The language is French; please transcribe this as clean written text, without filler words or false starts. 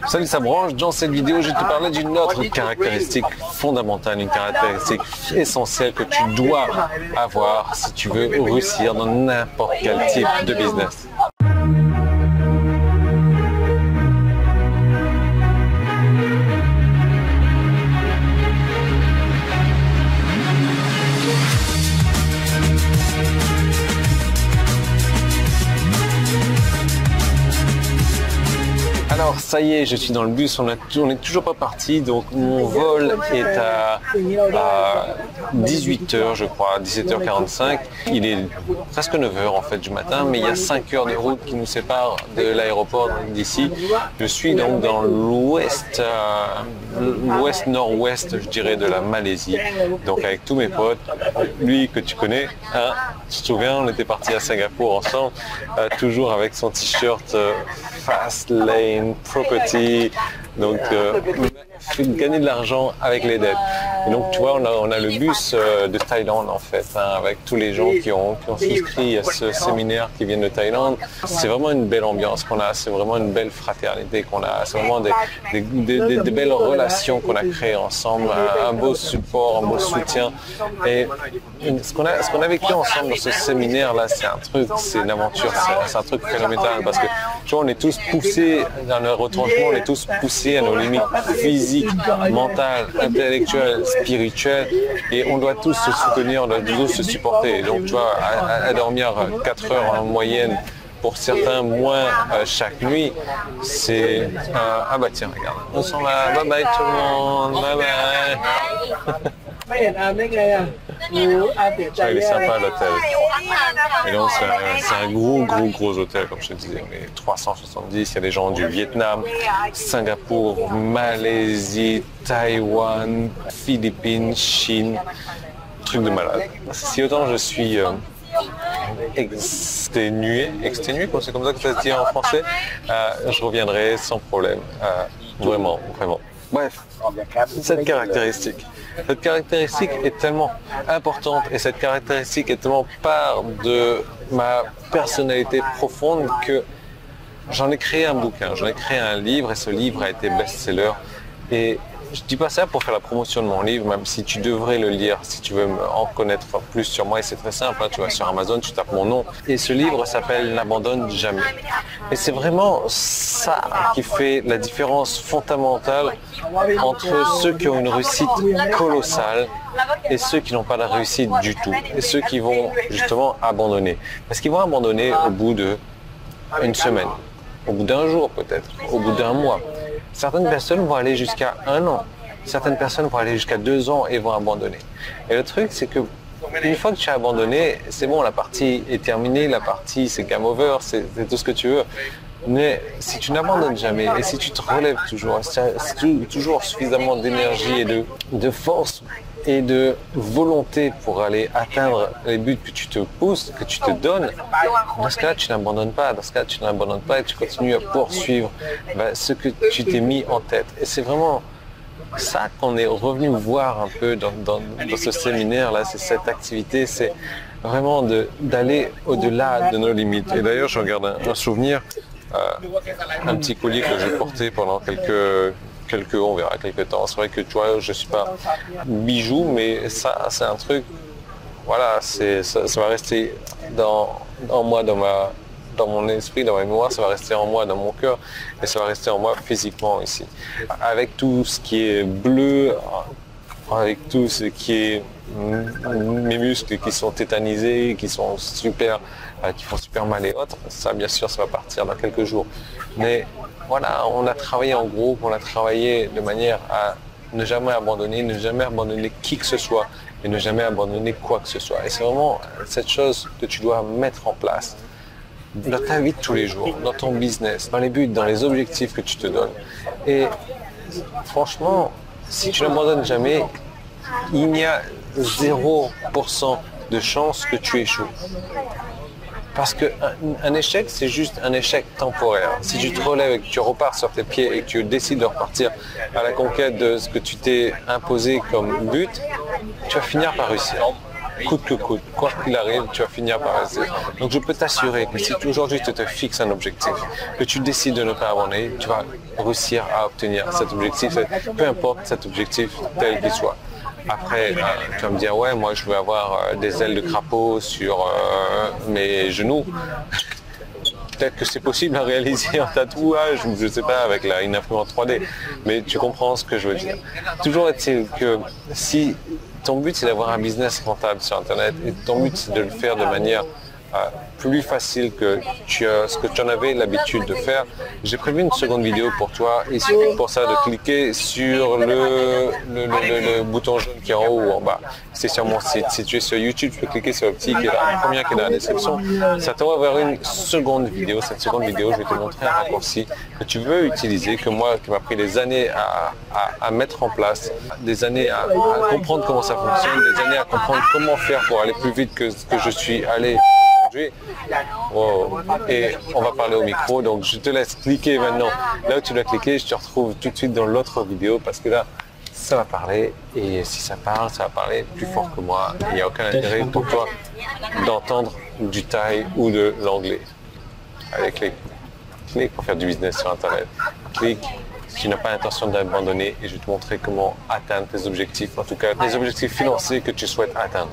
Salut, ça branche. Dans cette vidéo, je vais te parler d'une autre caractéristique fondamentale, une caractéristique essentielle que tu dois avoir si tu veux réussir dans n'importe quel type de business. Alors ça y est, je suis dans le bus, on n'est toujours pas parti, donc mon vol est à 18h je crois, 17h45. Il est presque 9h en fait du matin, mais il y a 5 heures de route qui nous séparent de l'aéroport d'ici. Je suis donc dans l'ouest, l'ouest-nord-ouest je dirais de la Malaisie, donc avec tous mes potes, lui que tu connais, hein, tu te souviens, on était partis à Singapour ensemble, toujours avec son t-shirt Fast Lane Property, donc gagner de l'argent avec les dettes. Et donc tu vois, on a le bus de Thaïlande en fait, hein, avec tous les gens qui ont souscrit à ce séminaire qui viennent de Thaïlande. C'est vraiment une belle ambiance qu'on a, c'est vraiment une belle fraternité qu'on a, c'est vraiment des belles relations qu'on a créées ensemble, un beau support, un beau soutien. Et ce qu'on a vécu ensemble dans ce séminaire là, c'est un truc, c'est une aventure, c'est un truc phénoménal parce que tu vois, on est tous poussés dans le retranchement, on est tous poussés à nos limites physiques, mentales, intellectuelles, spirituelles, et on doit tous se soutenir, on doit tous se supporter. Donc tu vois, à dormir 4 heures en moyenne, pour certains moins chaque nuit, c'est... ah bah tiens, regarde, on s'en va, bye bye tout le monde, bye bye. Il est sympa l'hôtel. Et donc c'est un gros hôtel comme je te disais. On est 370, il y a des gens du Vietnam, Singapour, Malaisie, Taïwan, Philippines, Chine. Truc de malade. Si autant je suis exténué, c'est comme ça que ça se dit en français, je reviendrai sans problème. Vraiment. Bref, cette caractéristique est tellement importante et cette caractéristique est tellement part de ma personnalité profonde que j'en ai créé un bouquin, j'en ai créé un livre et ce livre a été best-seller. Et je dis pas ça pour faire la promotion de mon livre, même si tu devrais le lire, si tu veux en connaître plus sur moi, et c'est très simple, hein, tu vas sur Amazon, tu tapes mon nom, et ce livre s'appelle « N'abandonne jamais ». Et c'est vraiment ça qui fait la différence fondamentale entre ceux qui ont une réussite colossale et ceux qui n'ont pas la réussite du tout, et ceux qui vont justement abandonner. Parce qu'ils vont abandonner au bout d'une semaine, au bout d'un jour peut-être, au bout d'un mois. Certaines personnes vont aller jusqu'à 1 an, certaines personnes vont aller jusqu'à 2 ans et vont abandonner. Et le truc, c'est que une fois que tu as abandonné, c'est bon, la partie est terminée, la partie c'est game over, c'est tout ce que tu veux. Mais si tu n'abandonnes jamais et si tu te relèves toujours, si tu as toujours suffisamment d'énergie et de force et de volonté pour aller atteindre les buts que tu te pousses, que tu te donnes, dans ce cas-là, tu n'abandonnes pas. Dans ce cas-là, tu n'abandonnes pas et tu continues à poursuivre ce que tu t'es mis en tête. Et c'est vraiment ça qu'on est revenu voir un peu dans ce séminaire-là, c'est cette activité, c'est vraiment d'aller au-delà de nos limites. Et d'ailleurs, je regarde un souvenir, un petit collier que j'ai porté pendant on verra quelques temps. C'est vrai que tu vois, je suis pas bijou, mais ça c'est un truc, voilà, ça va rester en moi, dans mon esprit, dans ma mémoire, ça va rester en moi, dans mon cœur, et ça va rester en moi physiquement ici. Avec tout ce qui est bleu, avec tout ce qui est mes muscles qui sont tétanisés, qui font super mal et autres, ça bien sûr ça va partir dans quelques jours. Mais voilà, on a travaillé en groupe, on a travaillé de manière à ne jamais abandonner qui que ce soit et ne jamais abandonner quoi que ce soit. Et c'est vraiment cette chose que tu dois mettre en place dans ta vie de tous les jours, dans ton business, dans les buts, dans les objectifs que tu te donnes. Et franchement, si tu n'abandonnes jamais, il n'y a 0% de chance que tu échoues. Parce qu'un échec, c'est juste un échec temporaire. Si tu te relèves et que tu repars sur tes pieds et que tu décides de repartir à la conquête de ce que tu t'es imposé comme but, tu vas finir par réussir. coûte que coûte, quoi qu'il arrive, tu vas finir par rester. Donc je peux t'assurer que si aujourd'hui tu te fixes un objectif, que tu décides de ne pas abandonner, tu vas réussir à obtenir cet objectif, peu importe cet objectif tel qu'il soit. Après, tu vas me dire, ouais, moi je veux avoir des ailes de crapaud sur mes genoux. Peut-être que c'est possible à réaliser en tatouage ou je sais pas avec une imprimante 3D, mais tu comprends ce que je veux dire. Toujours est-il que si ton but c'est d'avoir un business rentable sur Internet et ton but c'est de le faire de manière plus facile que ce que tu en avais l'habitude de faire, j'ai prévu une seconde vidéo pour toi. Il suffit pour ça de cliquer sur le bouton jaune qui est en haut ou en bas. C'est sur mon site. Si tu es sur YouTube, tu peux cliquer sur le petit qui est là, la première qui est dans la description. Ça t'envoie vers une seconde vidéo. Cette seconde vidéo, je vais te montrer un raccourci que tu veux utiliser, que moi, qui m'a pris des années à mettre en place, des années à comprendre comment ça fonctionne, des années à comprendre comment faire pour aller plus vite que ce que je suis allé. Wow. Et on va parler au micro, donc je te laisse cliquer maintenant là où tu dois cliquer. Je te retrouve tout de suite dans l'autre vidéo parce que là ça va parler et si ça parle, ça va parler plus fort que moi. Il n'y a aucun intérêt pour toi d'entendre du thaï ou de l'anglais. Allez, clique pour faire du business sur Internet. Clique si tu n'as pas l'intention d'abandonner et je vais te montrer comment atteindre tes objectifs, en tout cas les objectifs financiers que tu souhaites atteindre.